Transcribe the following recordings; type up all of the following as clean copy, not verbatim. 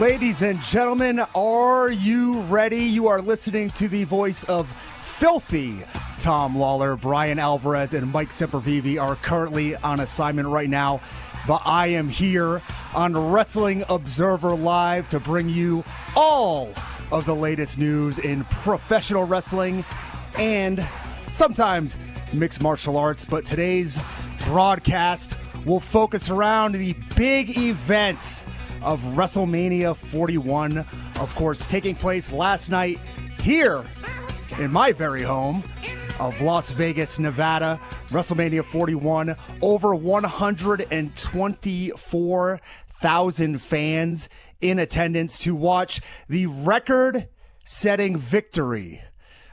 Ladies and gentlemen, are you ready? You are listening to the voice of Filthy Tom Lawler. Bryan Alvarez and Mike Sempervive are currently on assignment right now, but I am here on Wrestling Observer Live to bring you all of the latest news in professional wrestling and sometimes mixed martial arts. But today's broadcast will focus around the big events of Wrestlemania 41, of course, taking place last night here in my very home of Las Vegas, Nevada. Wrestlemania 41, over 124,000 fans in attendance to watch the record-setting victory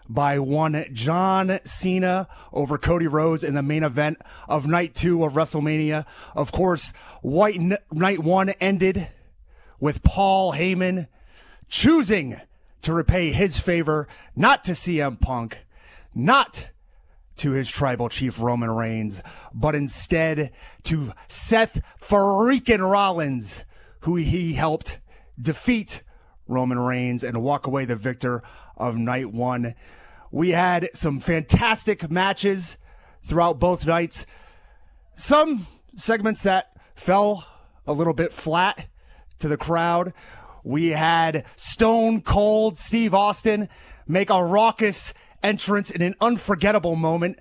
by one John Cena over Cody Rhodes in the main event of Night 2 of WrestleMania. Of course, Night 1 ended with Paul Heyman choosing to repay his favor, not to CM Punk, not to his tribal chief Roman Reigns, but instead to Seth freaking Rollins, who he helped defeat Roman Reigns and walk away the victor of Night 1. We had some fantastic matches throughout both nights. Some segments that fell a little bit flat to the crowd. We had Stone Cold Steve Austin make a raucous entrance in an unforgettable moment,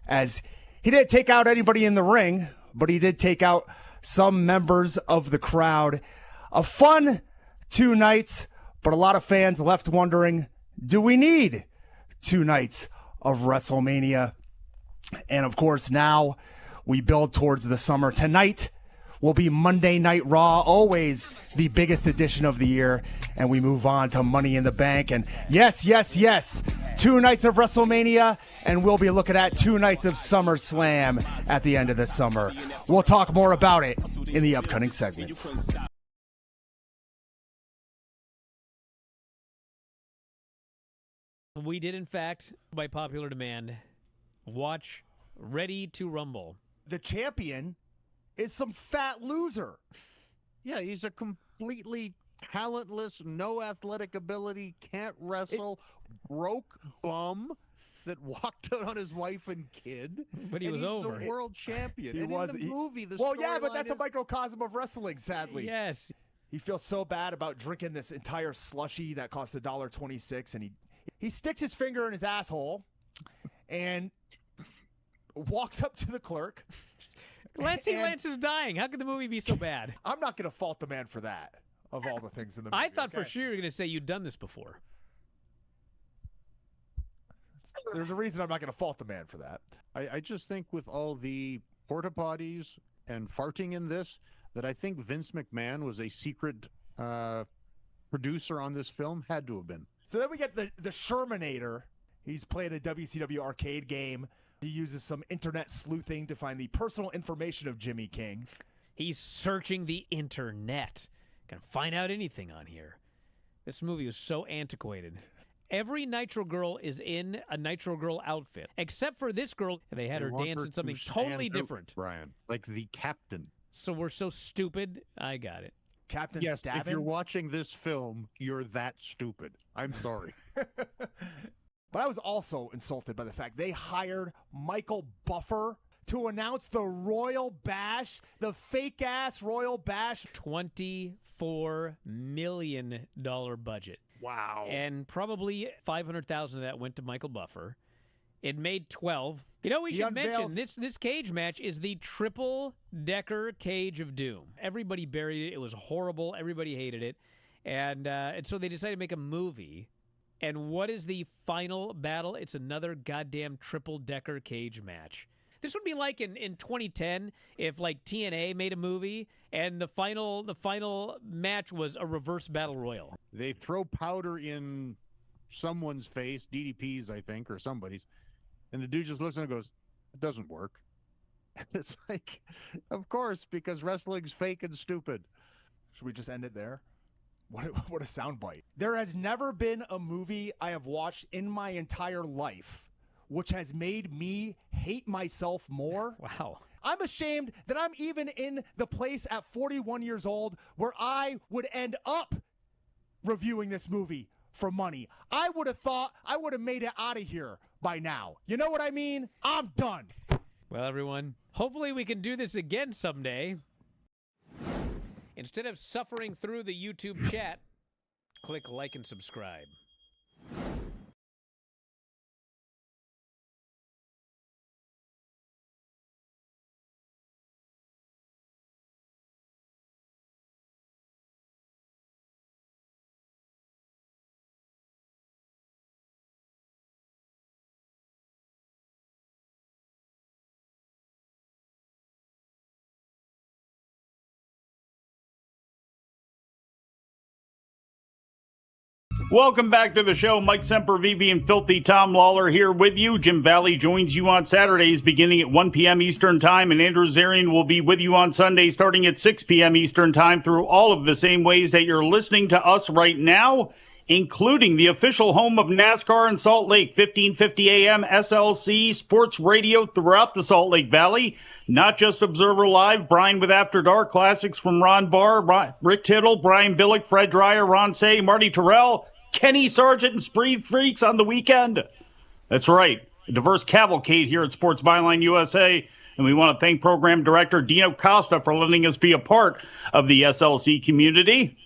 as he didn't take out anybody in the ring, but he did take out some members of the crowd. A fun 2 nights, but a lot of fans left wondering, do we need 2 nights of WrestleMania? And of course, now we build towards the summer. Tonight will be Monday Night Raw, always the biggest edition of the year. And we move on to Money in the Bank. And yes, 2 nights of WrestleMania, and we'll be looking at 2 nights of SummerSlam at the end of the summer. We'll talk more about it in the upcoming segments. We did, in fact, by popular demand, watch Ready to Rumble. The champion is some fat loser. Yeah, he's a completely talentless, no athletic ability, can't wrestle, broke bum that walked out on his wife and kid. But he was he's over. The world champion. He and was. In the movie, the well, yeah, but storyline that's a microcosm of wrestling, sadly. Yes. He feels so bad about drinking this entire slushy that cost $1.26, and he sticks his finger in his asshole and walks up to the clerk. Lance is dying. How could the movie be so bad? I'm not going to fault the man for that, of all the things in the movie. I thought for sure you were going to say you'd done this before. There's a reason I'm not going to fault the man for that. I just think with all the porta potties and farting in this, that I think Vince McMahon was a secret producer on this film. Had to have been. So then we get the Shermanator. He's playing a WCW arcade game. He uses some internet sleuthing to find the personal information of Jimmy King. He's searching the internet. Can find out anything on here. This movie was so antiquated. Every Nitro Girl is in a Nitro Girl outfit, except for this girl. They had her dance in something totally different. Bryan, like the captain. So we're so stupid. I got it. Captain Yes, Stavin? if you're watching this film, you're that stupid. I'm sorry. But I was also insulted by the fact they hired Michael Buffer to announce the Royal Bash, the fake-ass Royal Bash. $24 million budget. Wow. And probably $500,000 of that went to Michael Buffer. It made 12. You know, we should mention this cage match is the triple-decker Cage of Doom. Everybody buried it. It was horrible. Everybody hated it. And so they decided to make a movie. And what is the final battle? It's another goddamn triple-decker cage match. This would be like in 2010 if like TNA made a movie and the final match was a reverse battle royal. They throw powder in someone's face, DDP's I think, or somebody's, and the dude just looks and goes, "It doesn't work." It's like, of course, because wrestling's fake and stupid. Should we just end it there? What a soundbite. There has never been a movie I have watched in my entire life which has made me hate myself more. Wow. I'm ashamed that I'm even in the place at 41 years old where I would end up reviewing this movie for money. I would have thought I would have made it out of here by now. You know what I mean? I'm done. Well, everyone, hopefully we can do this again someday. Instead of suffering through the YouTube chat, click like and subscribe. Welcome back to the show. Mike Sempervive and Filthy Tom Lawler here with you. Jim Valley joins you on Saturdays beginning at 1 p.m. Eastern Time, and Andrew Zarian will be with you on Sunday starting at 6 p.m. Eastern Time through all of the same ways that you're listening to us right now, including the official home of NASCAR in Salt Lake, 1550 AM SLC Sports Radio throughout the Salt Lake Valley. Not just Observer Live, Bryan with After Dark, classics from Ron Barr, Rick Tittle, Brian Billick, Fred Dreyer, Ron Say, Marty Terrell, Kenny Sargent, and Speed Freaks on the weekend. That's right, a diverse cavalcade here at Sports Byline USA. And we want to thank Program Director Dino Costa for letting us be a part of the SLC community.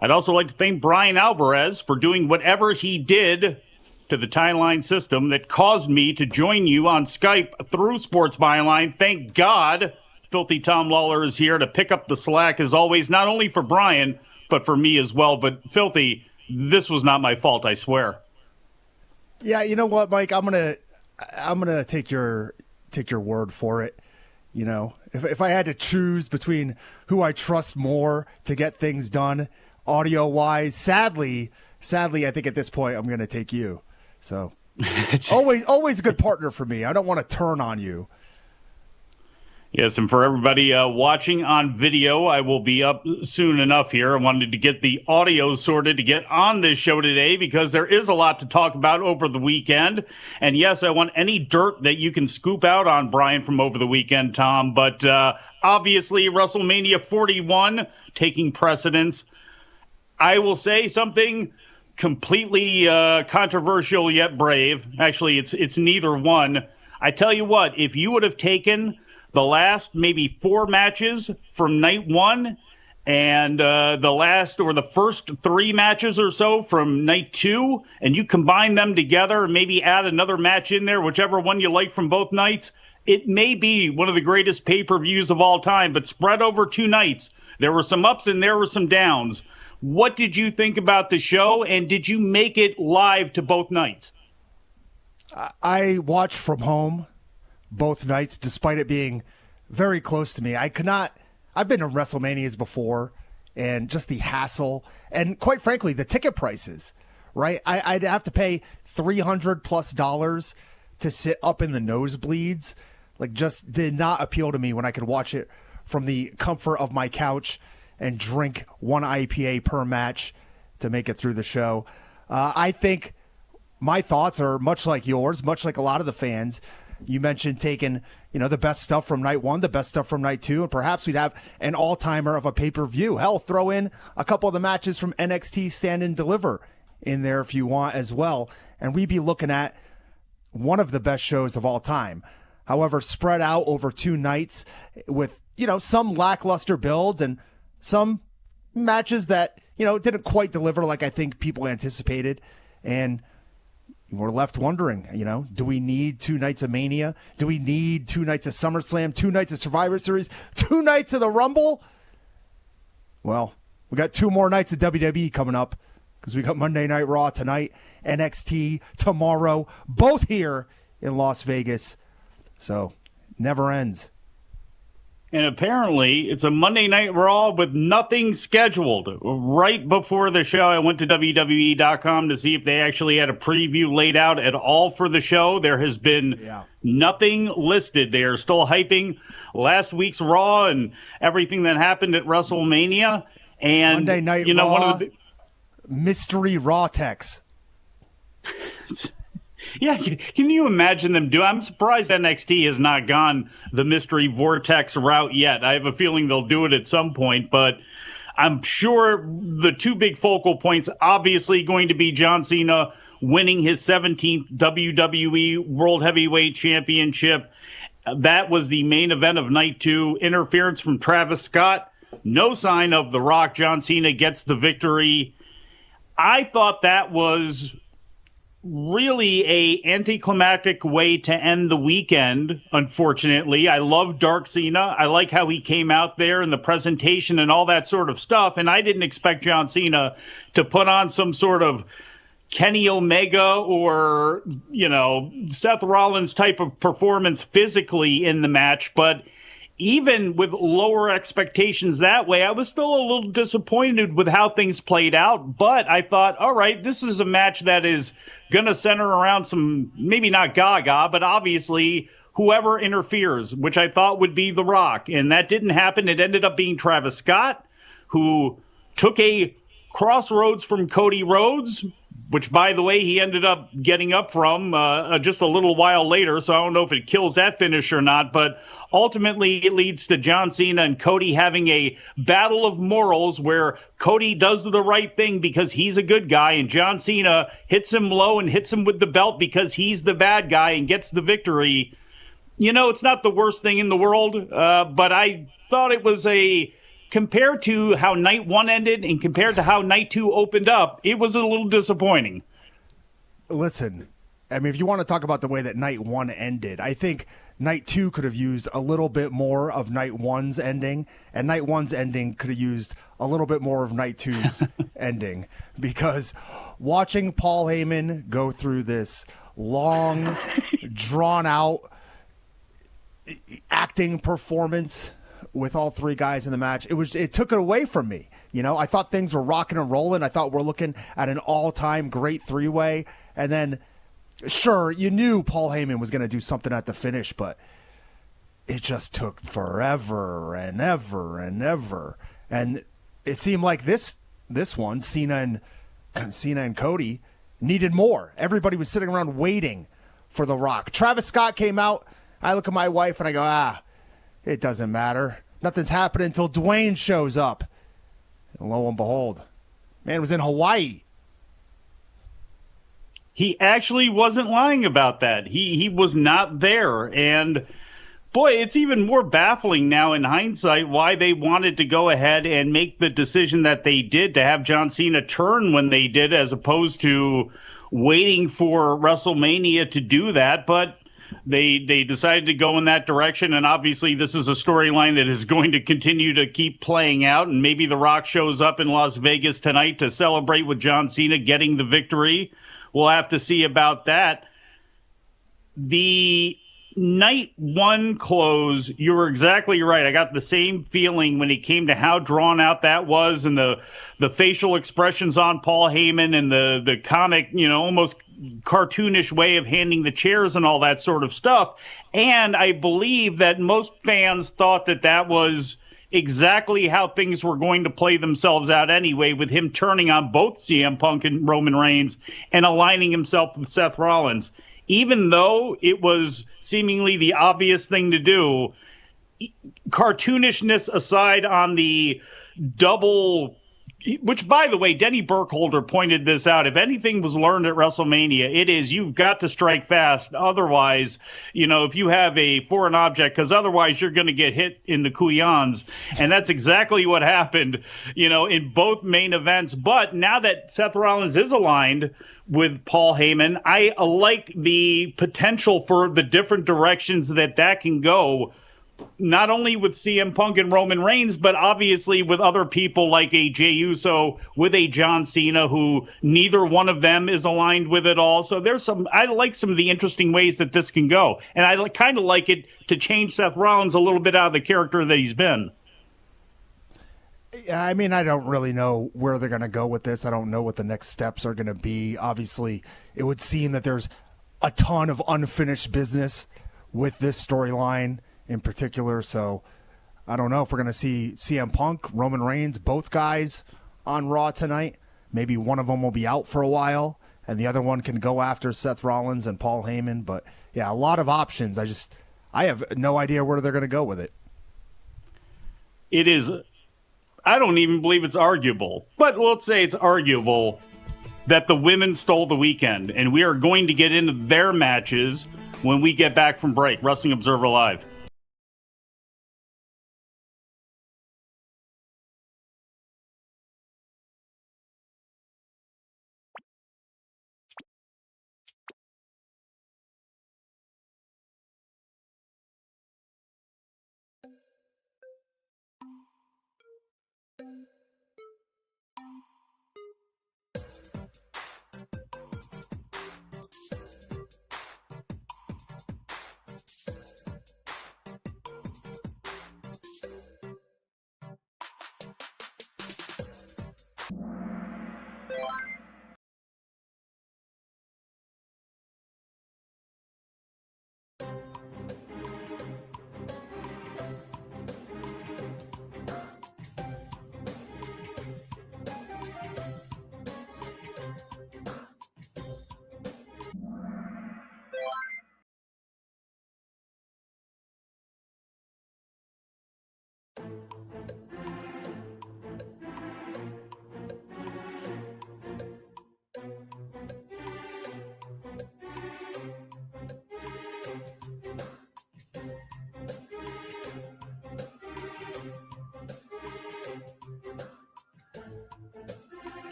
I'd also like to thank Bryan Alvarez for doing whatever he did to the tie-line system that caused me to join you on Skype through Sports Byline. Thank God Filthy Tom Lawler is here to pick up the slack, as always, not only for Bryan, but for me as well. But Filthy, this was not my fault, I swear. Yeah, you know what, Mike? I'm gonna take your word for it. You know, if I had to choose between who I trust more to get things done, audio-wise, sadly, I think at this point I'm going to take you. So it's always a good partner for me. I don't want to turn on you. Yes, and for everybody watching on video, I will be up soon enough here. I wanted to get the audio sorted to get on this show today because there is a lot to talk about over the weekend. And yes, I want any dirt that you can scoop out on Bryan from over the weekend, Tom. But obviously, WrestleMania 41 taking precedence. I will say something completely controversial yet brave. Actually, it's neither one. I tell you what, if you would have taken the last maybe 4 matches from night 1 and the first 3 matches or so from night 2, and you combine them together and maybe add another match in there, whichever one you like from both nights, it may be one of the greatest pay-per-views of all time, but spread over 2 nights. There were some ups and there were some downs. What did you think about the show, and did you make it live to both nights? I watched from home both nights, despite it being very close to me. I've been to WrestleManias before, and just the hassle, and quite frankly, the ticket prices, right? I'd have to pay $300+ to sit up in the nosebleeds. Like, just did not appeal to me when I could watch it from the comfort of my couch and drink 1 IPA per match to make it through the show. I think my thoughts are much like yours, much like a lot of the fans. You mentioned taking, the best stuff from night 1, the best stuff from night 2, and perhaps we'd have an all-timer of a pay-per-view. Hell, throw in a couple of the matches from NXT Stand and Deliver in there if you want as well, and we'd be looking at one of the best shows of all time. However, spread out over 2 nights with, some lackluster builds and some matches that, didn't quite deliver like I think people anticipated. And we're left wondering, do we need 2 nights of Mania? Do we need 2 nights of SummerSlam, 2 nights of Survivor Series, 2 nights of the Rumble? Well, we got 2 more nights of WWE coming up because we got Monday Night Raw tonight, NXT tomorrow, both here in Las Vegas. So, never ends. And apparently, it's a Monday Night Raw with nothing scheduled. Right before the show, I went to WWE.com to see if they actually had a preview laid out at all for the show. There has been nothing listed. They are still hyping last week's Raw and everything that happened at WrestleMania. And Monday Night Raw, one of the mystery Raw techs. Yeah, can you imagine them doing? I'm surprised NXT has not gone the mystery vortex route yet. I have a feeling they'll do it at some point, but I'm sure the two big focal points, obviously going to be John Cena winning his 17th WWE World Heavyweight Championship. That was the main event of night 2. Interference from Travis Scott. No sign of The Rock. John Cena gets the victory. I thought that was really a anticlimactic way to end the weekend, unfortunately. I love Dark Cena. I like how he came out there and the presentation and all that sort of stuff. And I didn't expect John Cena to put on some sort of Kenny Omega or, Seth Rollins type of performance physically in the match. But even with lower expectations that way, I was still a little disappointed with how things played out. But I thought, all right, this is a match that is going to center around some, maybe not Gaga, but obviously whoever interferes, which I thought would be The Rock. And that didn't happen. It ended up being Travis Scott, who took a crossroads from Cody Rhodes, which, by the way, he ended up getting up from just a little while later. So I don't know if it kills that finish or not. But ultimately, it leads to John Cena and Cody having a battle of morals where Cody does the right thing because he's a good guy, and John Cena hits him low and hits him with the belt because he's the bad guy and gets the victory. It's not the worst thing in the world, but I thought it was compared to how night 1 ended and compared to how night 2 opened up, it was a little disappointing. Listen, I mean, if you want to talk about the way that night 1 ended, I think night 2 could have used a little bit more of night 1's ending, and night 1's ending could have used a little bit more of night 2's ending, because watching Paul Heyman go through this long, drawn-out acting performance with all 3 guys in the match, it took it away from me. I thought things were rocking and rolling. I thought we're looking at an all-time great 3-way, and then sure, you knew Paul Heyman was going to do something at the finish, but it just took forever and ever and ever. And it seemed like this one, Cena and Cody, needed more. Everybody was sitting around waiting for The Rock. Travis Scott came out. I look at my wife and I go, it doesn't matter. Nothing's happening until Dwayne shows up. And lo and behold, man was in Hawaii. He actually wasn't lying about that. He was not there. And boy, it's even more baffling now in hindsight why they wanted to go ahead and make the decision that they did to have John Cena turn when they did, as opposed to waiting for WrestleMania to do that. But they decided to go in that direction, and obviously this is a storyline that is going to continue to keep playing out, and maybe The Rock shows up in Las Vegas tonight to celebrate with John Cena getting the victory. We'll have to see about that. The night 1 close, you were exactly right. I got the same feeling when it came to how drawn out that was, and the facial expressions on Paul Heyman and the comic, almost cartoonish way of handing the chairs and all that sort of stuff. And I believe that most fans thought that was exactly how things were going to play themselves out anyway, with him turning on both CM Punk and Roman Reigns and aligning himself with Seth Rollins. Even though it was seemingly the obvious thing to do, cartoonishness aside on the double, which, by the way, Denny Burkholder pointed this out. If anything was learned at WrestleMania, it is you've got to strike fast. Otherwise, if you have a foreign object, because otherwise you're going to get hit in the kuyans. And that's exactly what happened, in both main events. But now that Seth Rollins is aligned with Paul Heyman, I like the potential for the different directions that can go, not only with CM Punk and Roman Reigns, but obviously with other people like a Jey Uso, with a John Cena, who neither one of them is aligned with at all. So I like some of the interesting ways that this can go. And I kind of like it to change Seth Rollins a little bit out of the character that he's been. I mean, I don't really know where they're going to go with this. I don't know what the next steps are going to be. Obviously, it would seem that there's a ton of unfinished business with this storyline in particular. So I don't know if we're going to see CM Punk, Roman Reigns, both guys on Raw tonight. Maybe one of them will be out for a while, and the other one can go after Seth Rollins and Paul Heyman. But, yeah, a lot of options. I have no idea where they're going to go with it. It is I don't even believe it's arguable, but let's say it's arguable that the women stole the weekend, and we are going to get into their matches when we get back from break. Wrestling Observer Live.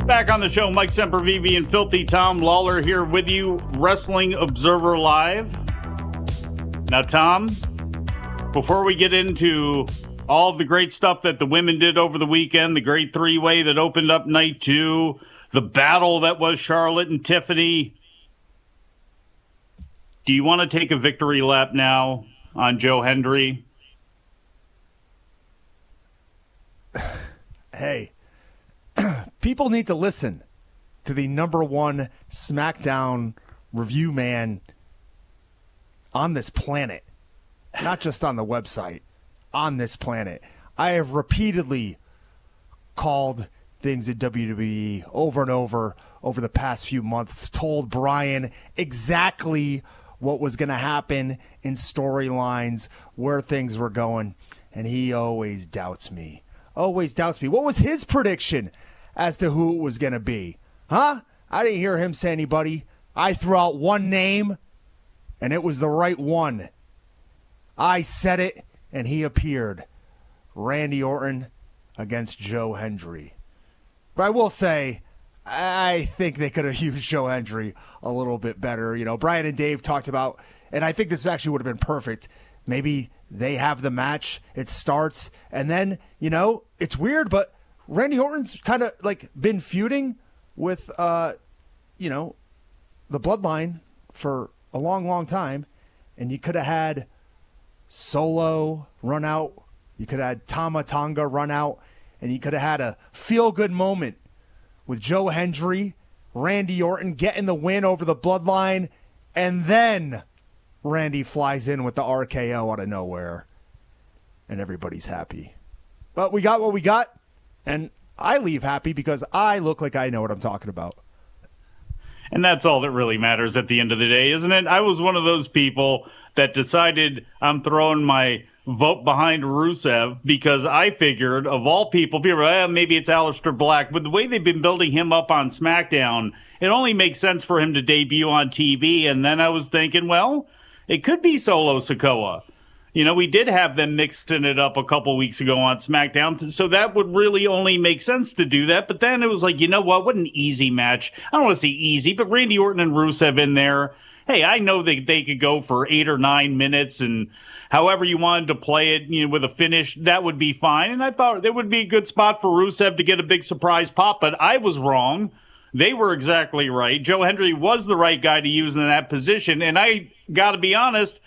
Back on the show, Mike Sempervive and Filthy Tom Lawler here with you, Wrestling Observer Live. Now, Tom, before we get into all of the great stuff that the women did over the weekend, the great three-way that opened up night 2, the battle that was Charlotte and Tiffany, do you want to take a victory lap now on Joe Hendry? Hey. People need to listen to the number one SmackDown review man on this planet, not just on the website, on this planet. I have repeatedly called things at WWE over and over the past few months, told Bryan exactly what was going to happen in storylines, where things were going, and he always doubts me. Always doubts me. What was his prediction as to who it was going to be? Huh? I didn't hear him say anybody. I threw out one name, and it was the right one. I said it. and he appeared. Randy Orton against Joe Hendry. But I will say, I think they could have used Joe Hendry a little bit better. You know, Bryan and Dave talked about, and I think this actually would have been perfect. Maybe they have the match, it starts, and then, you know, it's weird, but Randy Orton's kind of like been feuding with, you know, the Bloodline for a long, long time, and you could have had Solo run out, you could have had Tama Tonga run out, and you could have had a feel-good moment with Joe Hendry, Randy Orton getting the win over the Bloodline, and then Randy flies in with the RKO out of nowhere, and everybody's happy. But we got what we got, and I leave happy because I look like I know what I'm talking about. And that's all that really matters at the end of the day, isn't it? I was one of those people that decided I'm throwing my vote behind Rusev because I figured, of all people maybe it's Aleister Black, but the way they've been building him up on SmackDown, it only makes sense for him to debut on TV. And then I was thinking, well, it could be Solo Sikoa. You know, we did have them mixing it up a couple weeks ago on SmackDown, so that would really only make sense to do that. But then it was like, you know what an easy match. I don't want to say easy, but Randy Orton and Rusev in there. Hey, I know that they could go for 8 or 9 minutes, and however you wanted to play it, you know, with a finish, that would be fine. And I thought it would be a good spot for Rusev to get a big surprise pop, but I was wrong. They were exactly right. Joe Hendry was the right guy to use in that position, and I got to be honest,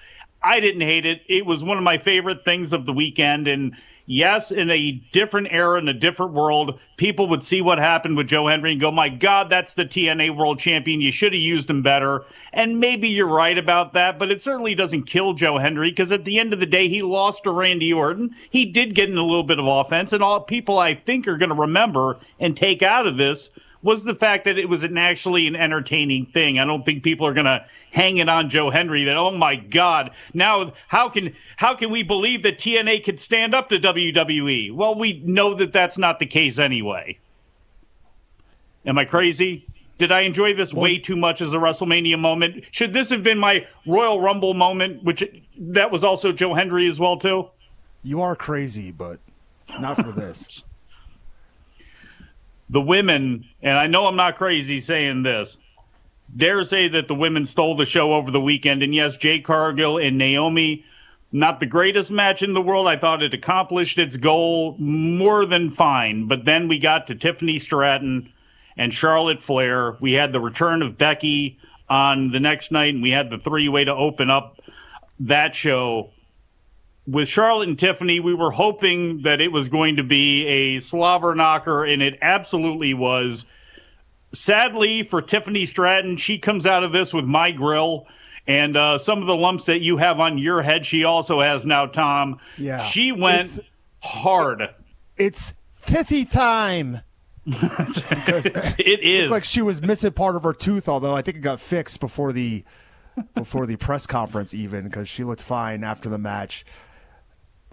I didn't hate it. It was one of my favorite things of the weekend. And yes, in a different era, in a different world, people would see what happened with Joe Hendry and go, my God, that's the TNA World Champion. You should have used him better. And maybe you're right about that, but it certainly doesn't kill Joe Hendry because at the end of the day, he lost to Randy Orton. He did get in a little bit of offense, and all people I think are going to remember and take out of this was the fact that it was actually an entertaining thing. I don't think people are going to hang it on Joe Hendry that, oh my God, now how can we believe that TNA could stand up to WWE? Well, we know that that's not the case anyway. Am I crazy? Did I enjoy this way too much as a WrestleMania moment? Should this have been my Royal Rumble moment, which that was also Joe Hendry as well too? You are crazy, but not for this. The women, and I know I'm not crazy saying this, dare say that the women stole the show over the weekend. And yes, Jade Cargill and Naomi, not the greatest match in the world. I thought it accomplished its goal more than fine. But then we got to Tiffany Stratton and Charlotte Flair. We had the return of Becky on the next night, and we had the three-way to open up that show. With Charlotte and Tiffany, we were hoping that it was going to be a slobber knocker, and it absolutely was. Sadly for Tiffany Stratton, she comes out of this with my grill, and some of the lumps that you have on your head, she also has now, Tom. Yeah. She went hard. It's Filthy time. Because it is. Looked like she was missing part of her tooth, although I think it got fixed before the press conference even, because she looked fine after the match.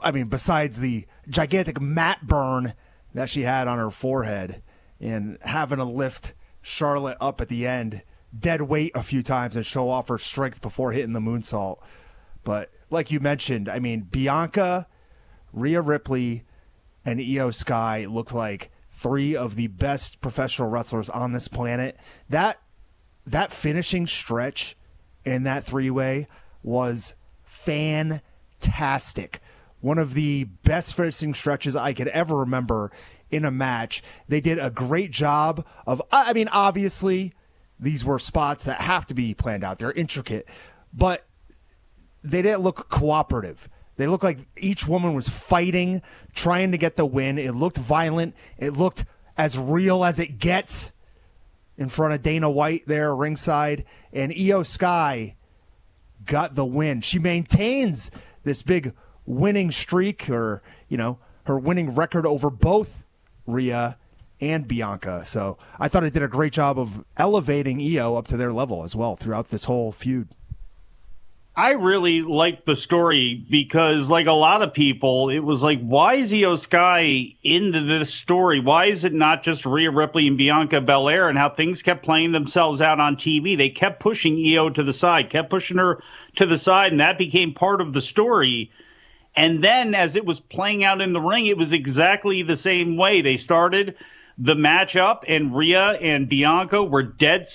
I mean, besides the gigantic mat burn that she had on her forehead and having to lift Charlotte up at the end, dead weight a few times and show off her strength before hitting the moonsault. But like you mentioned, I mean, Bianca, Rhea Ripley, and Io Sky looked like three of the best professional wrestlers on this planet. That finishing stretch in that three-way was fantastic. One of the best finishing stretches I could ever remember in a match. They did a great job of, I mean, obviously, these were spots that have to be planned out. They're intricate, but they didn't look cooperative. They looked like each woman was fighting, trying to get the win. It looked violent. It looked as real as it gets in front of Dana White there ringside. And Io Sky got the win. She maintains this big winning streak, or, you know, her winning record over both Rhea and Bianca. So I thought it did a great job of elevating Io up to their level as well throughout this whole feud. I really liked the story because, like a lot of people, it was like, why is Io Sky into this story? Why is it not just Rhea Ripley and Bianca Belair, and how things kept playing themselves out on TV? They kept pushing Io to the side, kept pushing her to the side, and that became part of the story. And then as it was playing out in the ring, it was exactly the same way. They started the matchup, and Rhea and Bianca were dead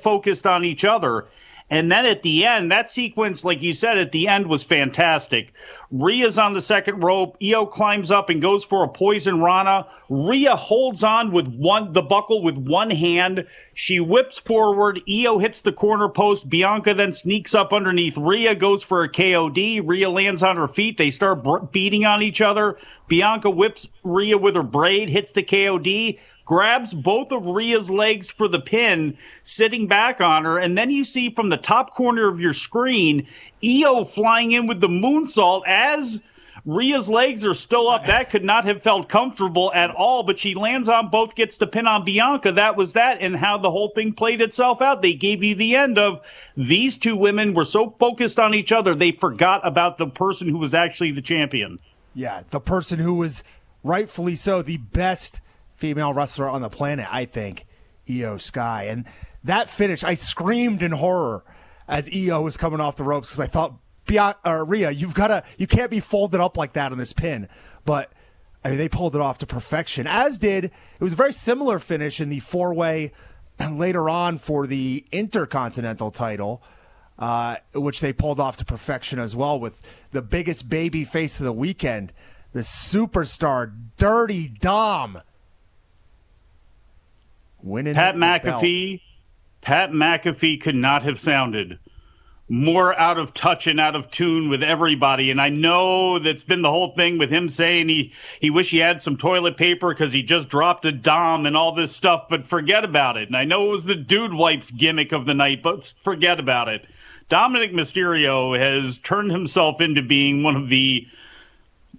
focused on each other. And then at the end, that sequence, like you said, at the end was fantastic. Rhea's on the second rope. Io climbs up and goes for a poison rana. Rhea holds on with the buckle with one hand. She whips forward. Io hits the corner post. Bianca then sneaks up underneath. Rhea goes for a KOD. Rhea lands on her feet. They start beating on each other. Bianca whips Rhea with her braid, hits the KOD, grabs both of Rhea's legs for the pin, sitting back on her, and then you see from the top corner of your screen, Io flying in with the moonsault as Rhea's legs are still up. That could not have felt comfortable at all, but she lands on both, gets the pin on Bianca. That was that, and how the whole thing played itself out. They gave you the end of these two women were so focused on each other, they forgot about the person who was actually the champion. Yeah, the person who was rightfully so the best female wrestler on the planet, I think, Io Sky. And that finish, I screamed in horror as Io was coming off the ropes because I thought, Rhea, you can't be folded up like that on this pin. But I mean, they pulled it off to perfection, as did, it was a very similar finish in the four-way later on for the Intercontinental title, which they pulled off to perfection as well with the biggest baby face of the weekend, the superstar Dirty Dom. Winning Pat McAfee could not have sounded more out of touch and out of tune with everybody. And I know that's been the whole thing with him saying he wish he had some toilet paper because he just dropped a Dom and all this stuff, but forget about it. And I know it was the dude wipes gimmick of the night, but forget about it. Dominic Mysterio has turned himself into being one of the,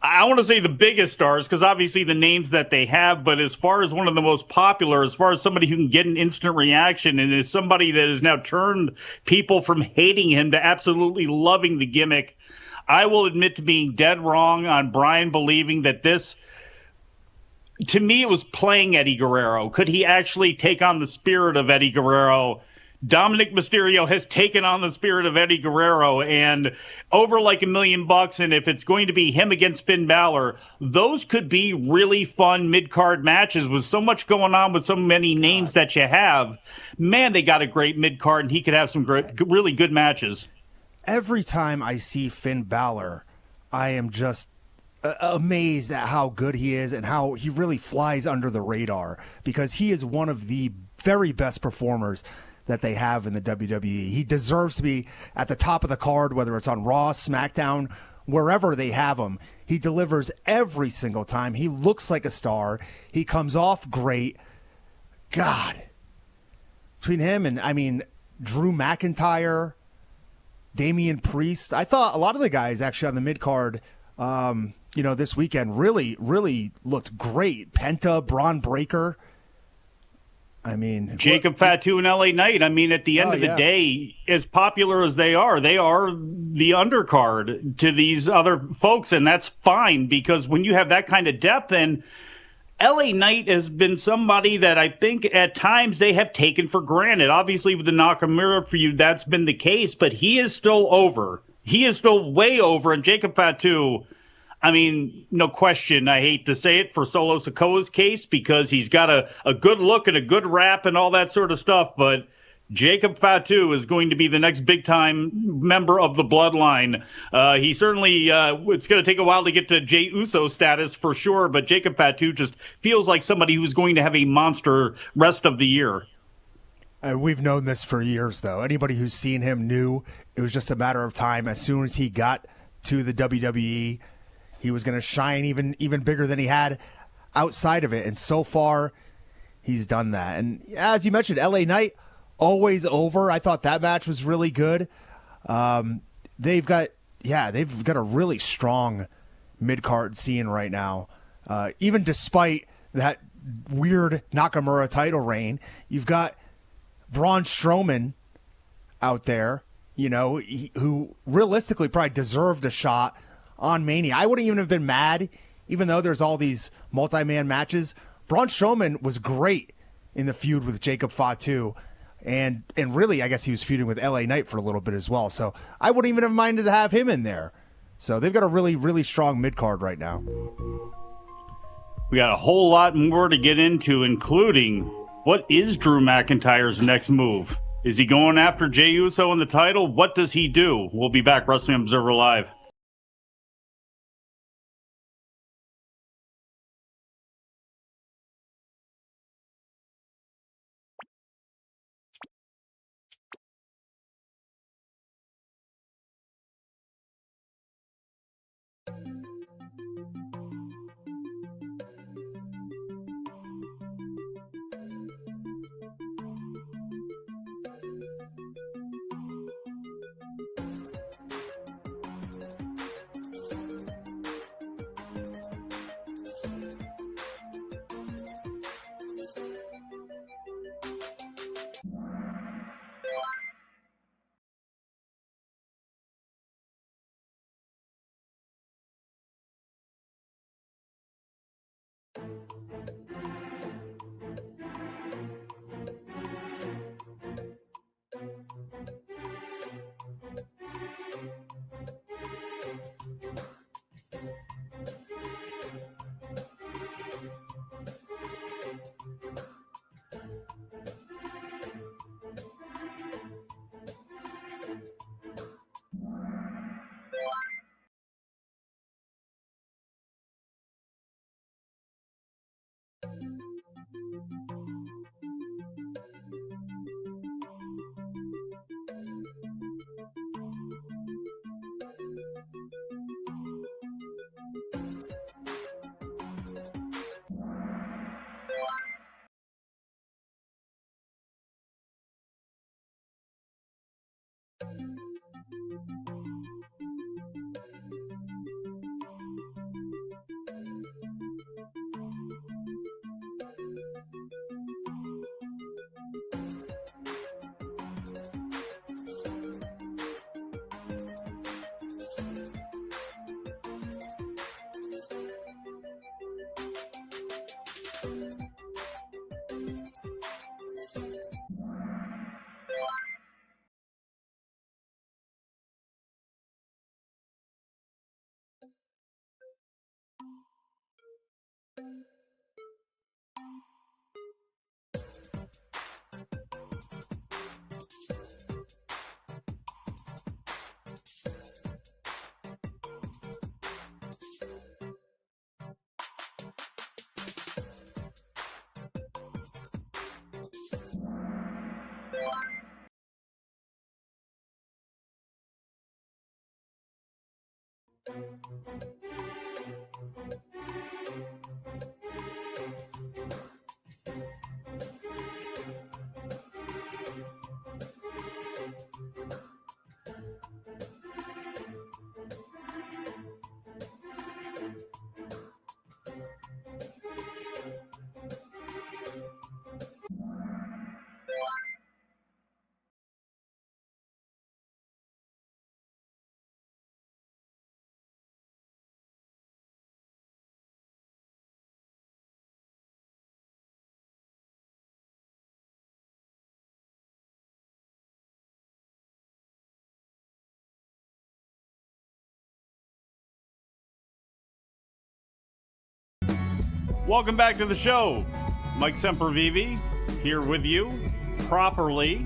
I want to say the biggest stars, because obviously the names that they have, but as far as one of the most popular, as far as somebody who can get an instant reaction, and is somebody that has now turned people from hating him to absolutely loving the gimmick. I will admit to being dead wrong on Bryan believing that this, to me, it was playing Eddie Guerrero. Could he actually take on the spirit of Eddie Guerrero? Dominic Mysterio has taken on the spirit of Eddie Guerrero, and over like $1 million. And if it's going to be him against Finn Balor, those could be really fun mid-card matches with so much going on with so many names that you have. Man, they got a great mid-card, and he could have some really good matches. Every time I see Finn Balor, I am just amazed at how good he is and how he really flies under the radar, because he is one of the very best performers that they have in the WWE. He deserves to be at the top of the card, whether it's on Raw, SmackDown, wherever they have him. He delivers every single time. He looks like a star. He comes off great. God. Between him and, I mean, Drew McIntyre, Damian Priest, I thought a lot of the guys actually on the mid-card, this weekend really, really looked great. Penta, Braun Breaker. I mean, Jacob Fatu and LA Knight. I mean, at the end of the day, as popular as they are the undercard to these other folks, and that's fine, because when you have that kind of depth, and LA Knight has been somebody that I think at times they have taken for granted. Obviously, with the Nakamura feud, that's been the case, but he is still over. He is still way over, and Jacob Fatu, I mean, no question, I hate to say it for Solo Sikoa's case, because he's got a good look and a good rap and all that sort of stuff, but Jacob Fatu is going to be the next big-time member of the Bloodline. He certainly, it's going to take a while to get to Jey Uso status for sure, but Jacob Fatu just feels like somebody who's going to have a monster rest of the year. We've known this for years, though. Anybody who's seen him knew it was just a matter of time. As soon as he got to the WWE, he was going to shine even bigger than he had outside of it. And so far, he's done that. And as you mentioned, LA Knight, always over. I thought that match was really good. They've got a really strong mid-card scene right now. Even despite that weird Nakamura title reign, you've got Braun Strowman out there, who realistically probably deserved a shot on Mania. I wouldn't even have been mad, even though there's all these multi-man matches. Braun Strowman was great in the feud with Jacob Fatu, and really, I guess he was feuding with LA Knight for a little bit as well. So I wouldn't even have minded to have him in there. So they've got a really, really strong mid-card right now. We got a whole lot more to get into, including what is Drew McIntyre's next move? Is he going after Jey Uso in the title? What does he do? We'll be back, Wrestling Observer Live. Welcome back to the show. Mike Sempervive here with you properly.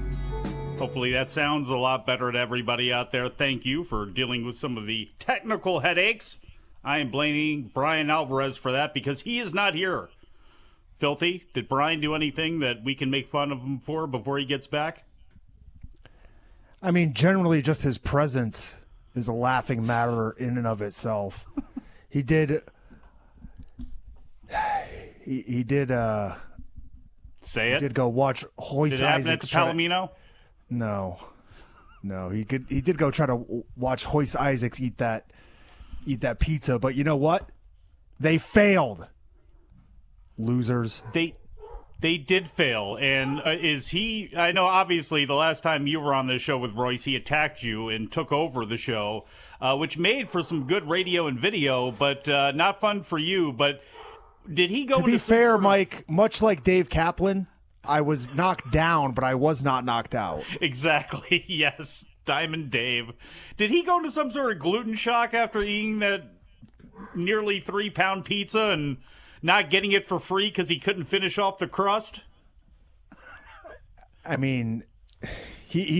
Hopefully that sounds a lot better to everybody out there. Thank you for dealing with some of the technical headaches. I am blaming Bryan Alvarez for that because he is not here. Filthy, did Bryan do anything that we can make fun of him for before he gets back? I mean, generally just his presence is a laughing matter in and of itself. He did say it. He did go watch Hoist Did it happen Isaacs. at Palomino? No. He did go try to watch Hoist Isaacs eat that pizza, but you know what? They failed. Losers. They did fail, and is he? I know, obviously, the last time you were on the show with Royce, he attacked you and took over the show, which made for some good radio and video, but not fun for you. But did he go? To be fair, Mike, much like Dave Kaplan, I was knocked down, but I was not knocked out. Exactly. Yes. Diamond Dave. Did he go into some sort of gluten shock after eating that nearly 3-pound pizza and not getting it for free because he couldn't finish off the crust? I mean,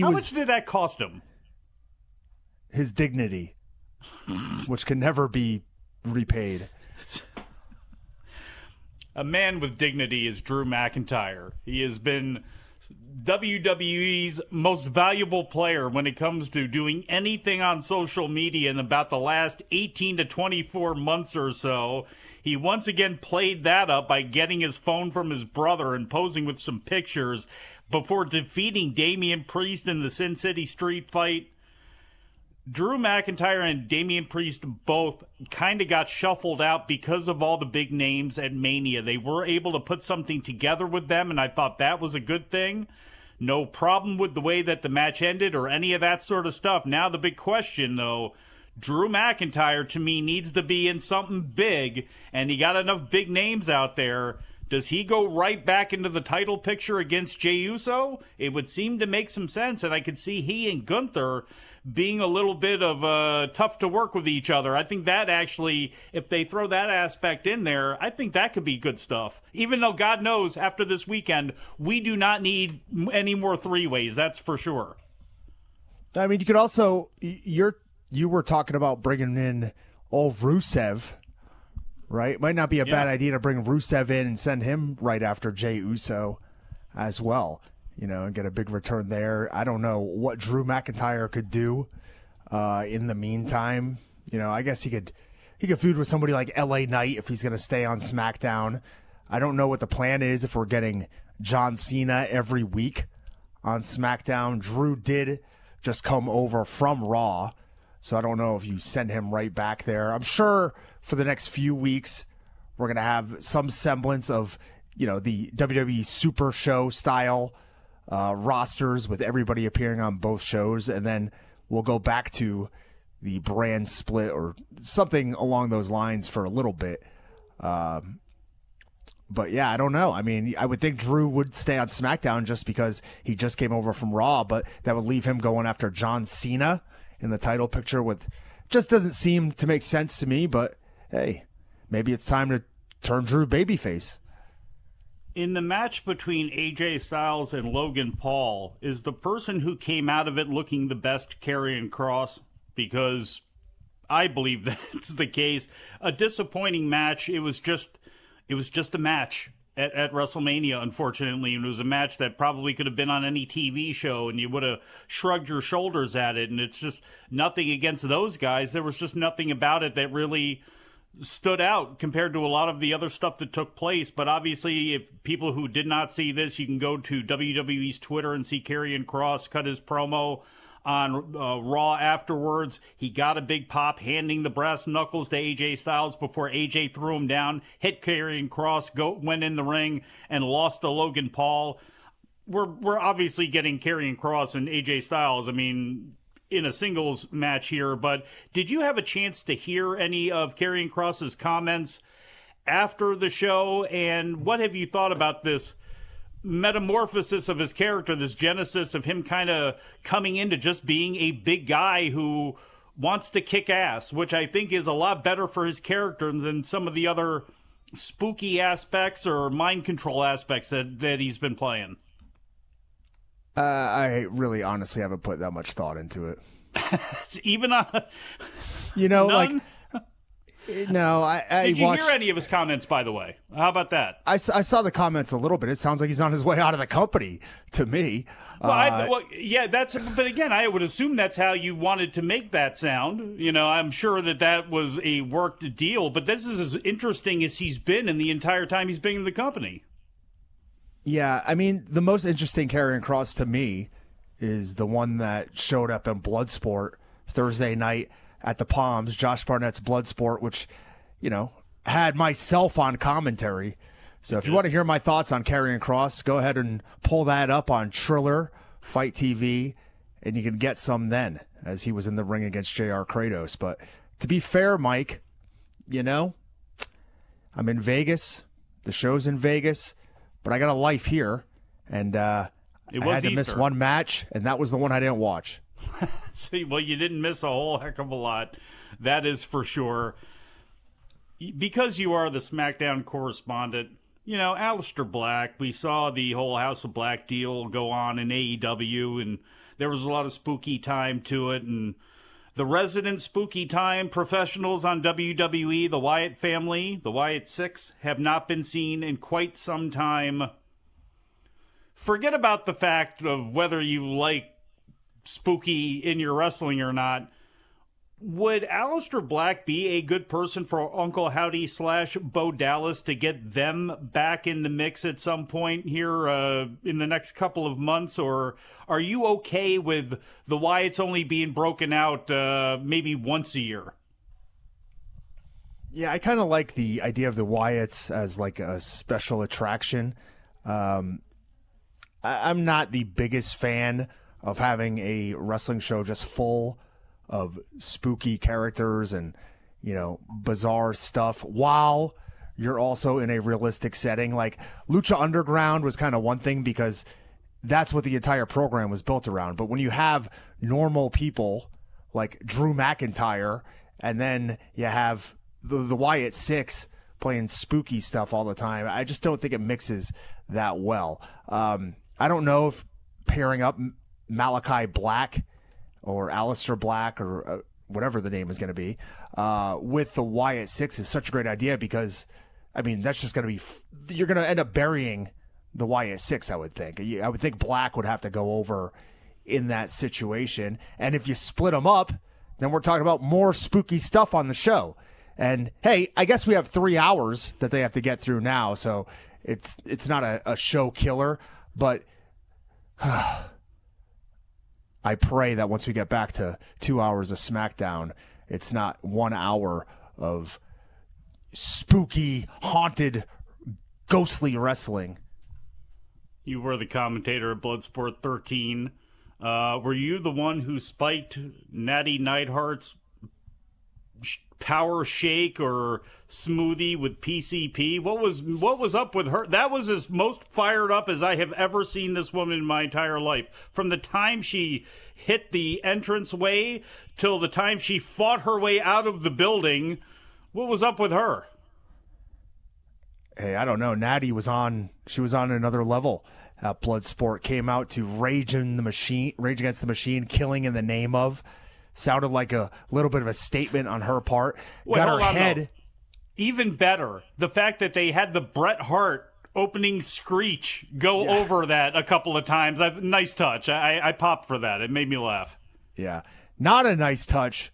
How much did that cost him? His dignity, which can never be repaid. A man with dignity is Drew McIntyre. He has been WWE's most valuable player when it comes to doing anything on social media in about the last 18 to 24 months or so. He once again played that up by getting his phone from his brother and posing with some pictures before defeating Damian Priest in the Sin City Street fight. Drew McIntyre and Damian Priest both kind of got shuffled out because of all the big names at Mania. They were able to put something together with them, and I thought that was a good thing. No problem with the way that the match ended or any of that sort of stuff. Now the big question, though, Drew McIntyre, to me, needs to be in something big, and he got enough big names out there. Does he go right back into the title picture against Jey Uso? It would seem to make some sense, and I could see he and Gunther being a little bit of tough to work with each other. I think that actually, if they throw that aspect in there, I think that could be good stuff. Even though God knows, after this weekend, we do not need any more three-ways, that's for sure. I mean, you could also, you were talking about bringing in old Rusev, right? It might not be a bad idea to bring Rusev in and send him right after Jey Uso as well, and get a big return there. I don't know what Drew McIntyre could do in the meantime. I guess he could feud with somebody like LA Knight if he's going to stay on SmackDown. I don't know what the plan is if we're getting John Cena every week on SmackDown. Drew did just come over from Raw, so I don't know if you send him right back there. I'm sure for the next few weeks we're going to have some semblance of, the WWE Super Show style rosters with everybody appearing on both shows, and then we'll go back to the brand split or something along those lines for a little bit. But yeah, I don't know. I mean, I would think Drew would stay on SmackDown just because he just came over from Raw, but that would leave him going after John Cena in the title picture, with just doesn't seem to make sense to me. But hey, maybe it's time to turn Drew babyface. In the match between AJ Styles and Logan Paul, is the person who came out of it looking the best Karrion Kross? Because I believe that's the case. A disappointing match. It was just a match at WrestleMania, unfortunately. And it was a match that probably could have been on any TV show, and you would have shrugged your shoulders at it. And it's just nothing against those guys. There was just nothing about it that really stood out compared to a lot of the other stuff that took place. But obviously, if people who did not see this, you can go to WWE's Twitter and see Karrion Kross cut his promo on Raw afterwards. He got a big pop, handing the brass knuckles to AJ Styles before AJ threw him down, hit Karrion Kross, went in the ring, and lost to Logan Paul. We're obviously getting Karrion Kross and AJ Styles, I mean, in a singles match here, but did you have a chance to hear any of Karrion Kross's comments after the show, and what have you thought about this metamorphosis of his character, this genesis of him kind of coming into just being a big guy who wants to kick ass, which I think is a lot better for his character than some of the other spooky aspects or mind control aspects that he's been playing? I really honestly haven't put that much thought into it. Even on... None? No, I Did you watched... hear any of his comments, by the way? How about that? I saw the comments a little bit. It sounds like he's on his way out of the company to me. But again, I would assume that's how you wanted to make that sound. I'm sure that was a worked deal, but this is as interesting as he's been in the entire time he's been in the company. Yeah, I mean, the most interesting Karrion Kross to me is the one that showed up in Bloodsport Thursday night at the Palms, Josh Barnett's Bloodsport, which, had myself on commentary. So if you want to hear my thoughts on Karrion Kross, go ahead and pull that up on Triller, Fight TV, and you can get some then, as he was in the ring against J.R. Kratos. But to be fair, Mike, I'm in Vegas. The show's in Vegas. But I got a life here, and I had to miss one match, and that was the one I didn't watch. See, well, you didn't miss a whole heck of a lot. That is for sure. Because you are the SmackDown correspondent, you know, Aleister Black, we saw the whole House of Black deal go on in AEW, and there was a lot of spooky time to it, and the resident spooky time professionals on WWE, the Wyatt family, the Wyatt Six, have not been seen in quite some time. Forget about the fact of whether you like spooky in your wrestling or not. Would Aleister Black be a good person for Uncle Howdy / Bo Dallas to get them back in the mix at some point here in the next couple of months? Or are you okay with the Wyatts only being broken out maybe once a year? Yeah, I kind of like the idea of the Wyatts as like a special attraction. I'm not the biggest fan of having a wrestling show just full of spooky characters and, you know, bizarre stuff while you're also in a realistic setting. Like Lucha Underground was kind of one thing because that's what the entire program was built around. But when you have normal people like Drew McIntyre and then you have the Wyatt Six playing spooky stuff all the time, I just don't think it mixes that well. I don't know if pairing up Malachi Black or Aleister Black or whatever the name is going to be with the Wyatt Six is such a great idea because, I mean, that's just going to be you're going to end up burying the Wyatt Six, I would think. I would think Black would have to go over in that situation. And if you split them up, then we're talking about more spooky stuff on the show. And, hey, I guess we have 3 hours that they have to get through now, so it's not a show killer, but I pray that once we get back to 2 hours of SmackDown, it's not 1 hour of spooky, haunted, ghostly wrestling. You were the commentator at Bloodsport 13. Were you the one who spiked Natty Neidhart's power shake or smoothie with PCP? What was up with her? That was as most fired up as I have ever seen this woman in my entire life. From the time she hit the entranceway till the time she fought her way out of the building, what was up with her? Hey, I don't know. Natty was on. She was on another level. Bloodsport came out to Rage Against the Machine, killing in the name of. Sounded like a little bit of a statement on her part. Wait, got her head. Though. Even better, the fact that they had the Bret Hart opening screech go over that a couple of times. Nice touch. I popped for that. It made me laugh. Yeah. Not a nice touch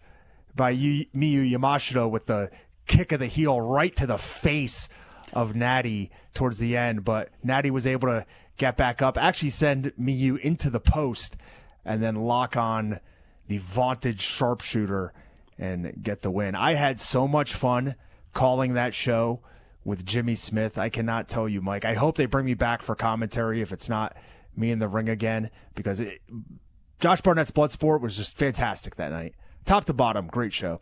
by Miyu Yamashita with the kick of the heel right to the face of Natty towards the end. But Natty was able to get back up, actually send Miyu into the post, and then lock on the vaunted sharpshooter and get the win. I had so much fun calling that show with Jimmy Smith. I cannot tell you, Mike. I hope they bring me back for commentary if it's not me in the ring again, because Josh Barnett's Bloodsport was just fantastic that night. Top to bottom, great show.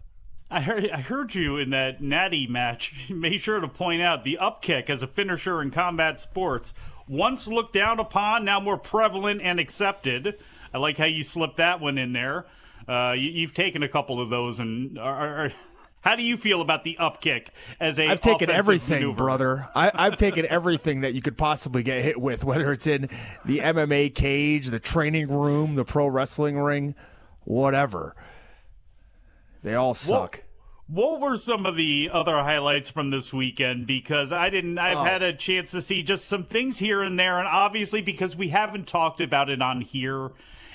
I heard you in that Natty match. You made sure to point out the up kick as a finisher in combat sports. Once looked down upon, now more prevalent and accepted. I like how you slipped that one in there. You've taken a couple of those, and how do you feel about the up kick as a I've taken everything, maneuver? Brother. I've taken everything that you could possibly get hit with, whether it's in the MMA cage, the training room, the pro wrestling ring, whatever. They all suck. What were some of the other highlights from this weekend? Because I've had a chance to see just some things here and there, and obviously because we haven't talked about it on here.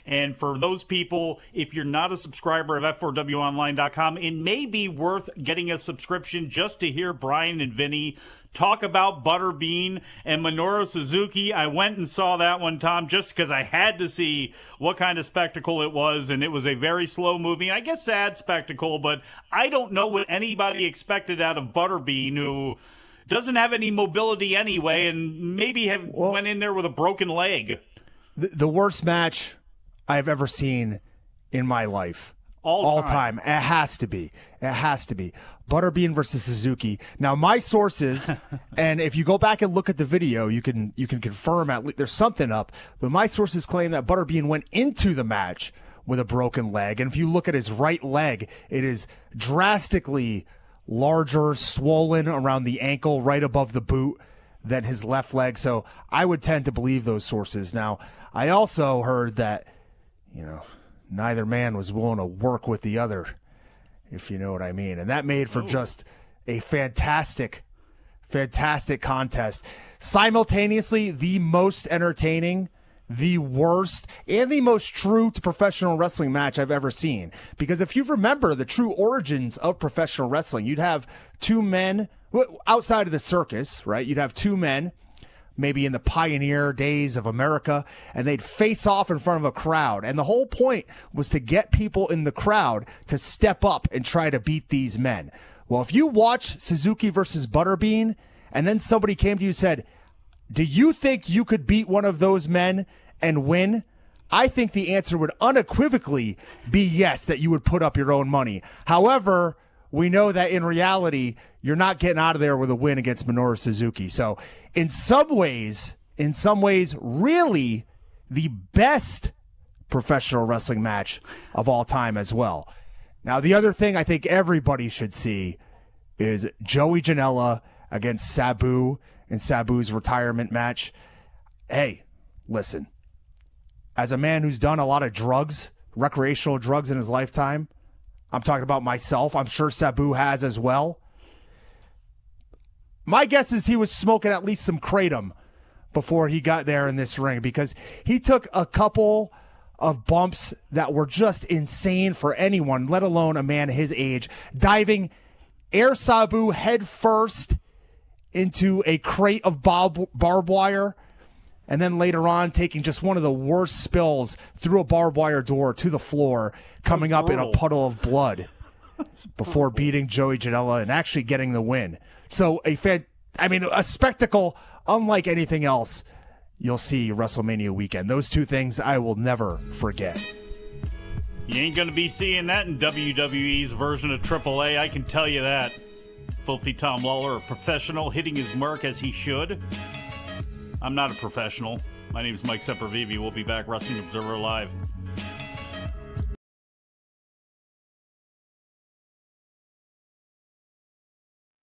And for those people, if you're not a subscriber of F4WOnline.com, it may be worth getting a subscription just to hear Bryan and Vinny talk about Butterbean and Minoru Suzuki. I went and saw that one, Tom, just because I had to see what kind of spectacle it was, and it was a very slow moving, I guess sad spectacle, but I don't know what anybody expected out of Butterbean, who doesn't have any mobility anyway, and maybe went in there with a broken leg. The worst match I've ever seen in my life. All time. It has to be. It has to be. Butterbean versus Suzuki. Now, my sources, and if you go back and look at the video, you can confirm at least there's something up. But my sources claim that Butterbean went into the match with a broken leg. And if you look at his right leg, it is drastically larger, swollen around the ankle, right above the boot, than his left leg. So I would tend to believe those sources. Now, I also heard that, neither man was willing to work with the other, if you know what I mean. And that made for just a fantastic contest. Simultaneously, the most entertaining, the worst, and the most true to professional wrestling match I've ever seen. Because if you remember the true origins of professional wrestling, you'd have two men outside of the circus, right? You'd have two men, maybe in the pioneer days of America, and they'd face off in front of a crowd. And the whole point was to get people in the crowd to step up and try to beat these men. Well, if you watch Suzuki versus Butterbean, and then somebody came to you and said, do you think you could beat one of those men and win? I think the answer would unequivocally be yes, that you would put up your own money. However, we know that in reality, you're not getting out of there with a win against Minoru Suzuki. So in some ways, really the best professional wrestling match of all time as well. Now, the other thing I think everybody should see is Joey Janela against Sabu in Sabu's retirement match. Hey, listen, as a man who's done a lot of drugs, recreational drugs in his lifetime, I'm talking about myself. I'm sure Sabu has as well. My guess is he was smoking at least some kratom before he got there in this ring, because he took a couple of bumps that were just insane for anyone, let alone a man his age, diving Air Sabu head first into a crate of barbed wire, and then later on taking just one of the worst spills through a barbed wire door to the floor, coming up in a puddle of blood before beating Joey Janela and actually getting the win. So a spectacle unlike anything else you'll see WrestleMania weekend. Those two things I will never forget. You ain't going to be seeing that in WWE's version of AAA, I can tell you that. Filthy Tom Lawler, a professional, hitting his mark as he should. I'm not a professional. My name is Mike Sempervive. We'll be back. Wrestling Observer Live.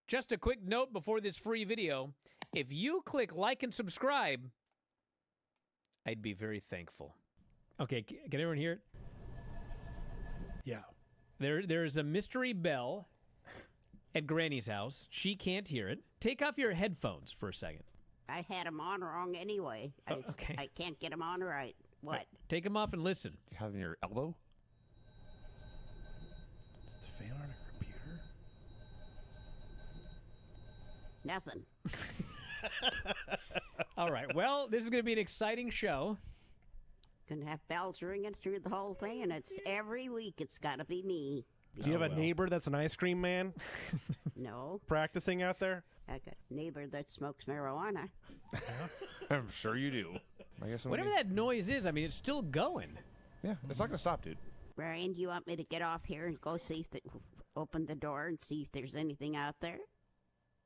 Just a quick note before this free video. If you click like and subscribe, I'd be very thankful. Okay, can everyone hear it? Yeah. There's a mystery bell at Granny's house. She can't hear it. Take off your headphones for a second. I had them on wrong anyway. Okay. I can't get them on right. What? Right. Take them off and listen. You have in your elbow? Is the fan on a computer? Nothing. All right. Well, this is going to be an exciting show. Gonna have bells ringing through the whole thing, and it's every week. It's got to be me. Do you have a neighbor that's an ice cream man No, practicing out there? I got a neighbor that smokes marijuana. I'm sure you do. I guess Whatever that noise is, I mean, it's still going. Yeah, it's not going to stop, dude. Bryan, do you want me to get off here and go see if open the door and see if there's anything out there?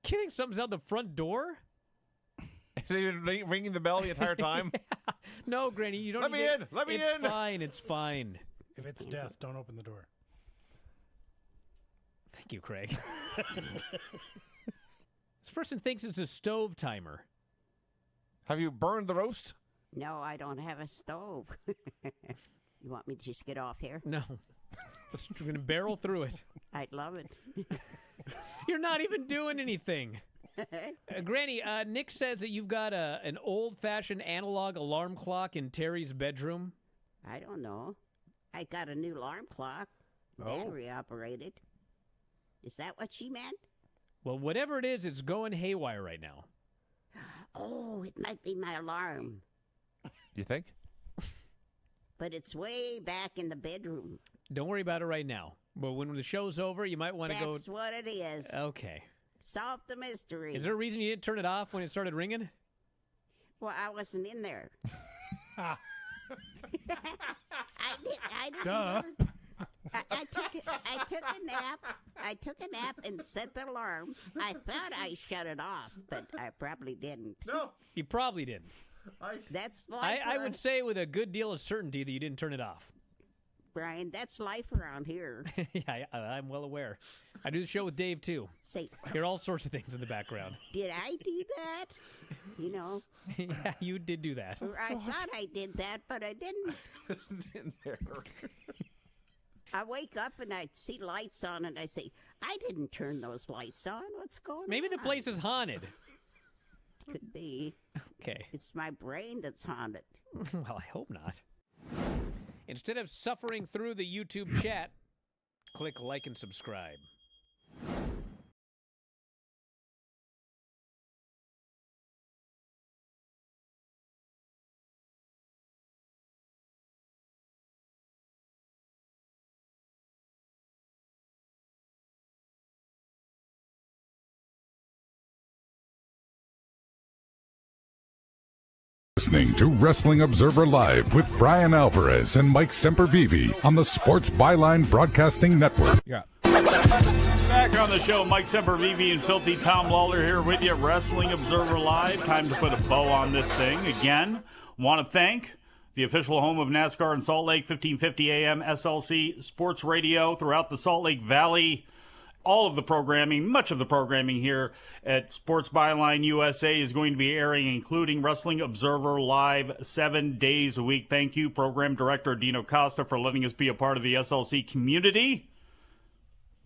You think something's out the front door? Is he ringing the bell the entire time? Yeah. No, Granny, you don't. Let me in. Let me in. It's fine. It's fine. If it's death, don't open the door. Thank you, Craig. This person thinks it's a stove timer. Have you burned the roast? No, I don't have a stove. You want me to just get off here? No. We're going to barrel through it. I'd love it. You're not even doing anything. Granny, Nick says that you've got an old-fashioned analog alarm clock in Terry's bedroom. I don't know. I got a new alarm clock, battery operated. Is that what she meant? Well, whatever it is, it's going haywire right now. Oh, it might be my alarm. You think? But it's way back in the bedroom. Don't worry about it right now. But when the show's over, you might want to go... That's what it is. Okay. Solve the mystery. Is there a reason you didn't turn it off when it started ringing? Well, I wasn't in there. I didn't. Duh. I took a nap. I took a nap and set the alarm. I thought I shut it off, but I probably didn't. No. You probably didn't. That's like I would say with a good deal of certainty that you didn't turn it off. Bryan. That's life around here. Yeah, I'm well aware. I do the show with Dave, too. Say, Hear all sorts of things in the background. did I do that? You know, Yeah, you did do that. or I thought I did that, but I didn't. I wake up and I see lights on, and I say, I didn't turn those lights on. What's going on? Maybe the place is haunted. Could be. Okay. It's my brain that's haunted. Well, I hope not. Instead of suffering through the YouTube chat, click like and subscribe. Listening to Wrestling Observer Live with Bryan Alvarez and Mike Sempervive on the Sports Byline Broadcasting Network. Yeah. Back on the show, Mike Sempervive and Filthy Tom Lawler here with you, Wrestling Observer Live. Time to put a bow on this thing. Again, want to thank the official home of NASCAR in Salt Lake, 1550 AM SLC Sports Radio throughout the Salt Lake Valley. All of the programming, much of the programming here at Sports Byline USA is going to be airing, including Wrestling Observer Live 7 days a week. Thank you, Program Director Dino Costa, for letting us be a part of the SLC community.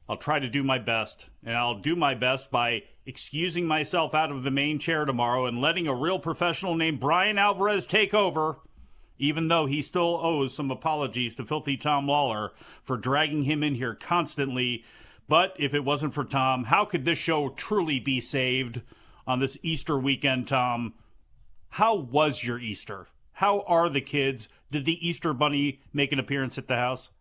I'll try to do my best, and I'll do my best by excusing myself out of the main chair tomorrow and letting a real professional named Bryan Alvarez take over, even though he still owes some apologies to Filthy Tom Lawler for dragging him in here constantly. But if it wasn't for Tom, how could this show truly be saved on this Easter weekend, Tom? How was your Easter? How are the kids? Did the Easter Bunny make an appearance at the house?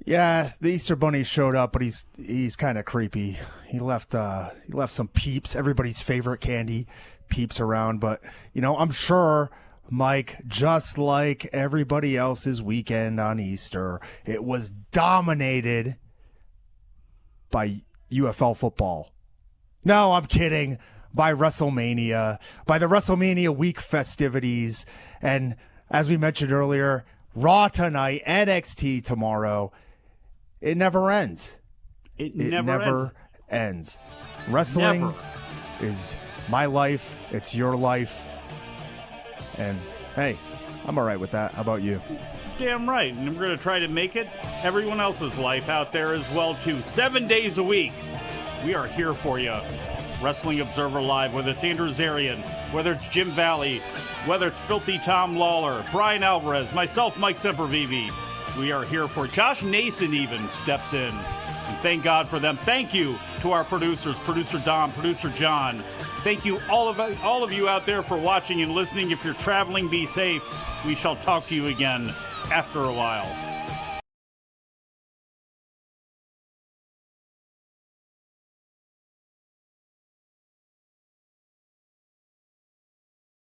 Yeah, the Easter Bunny showed up, but he's kind of creepy. He left some Peeps, everybody's favorite candy, Peeps around. But I'm sure, Mike, just like everybody else's weekend on Easter, it was dominated by UFL football. No, I'm kidding. By WrestleMania, by the WrestleMania week festivities. And as we mentioned earlier, Raw tonight, NXT tomorrow. It never ends. It never ends. Wrestling is my life. It's your life. And, hey, I'm all right with that. How about you? Damn right. And we're going to try to make it everyone else's life out there as well, too. 7 days a week. We are here for you. Wrestling Observer Live, whether it's Andrew Zarian, whether it's Jim Valley, whether it's Filthy Tom Lawler, Bryan Alvarez, myself, Mike Sempervive. We are here for Josh Nason even steps in. And thank God for them. Thank you to our producers, Producer Dom, Producer John. Thank you, all of you out there, for watching and listening. If you're traveling, be safe. We shall talk to you again after a while.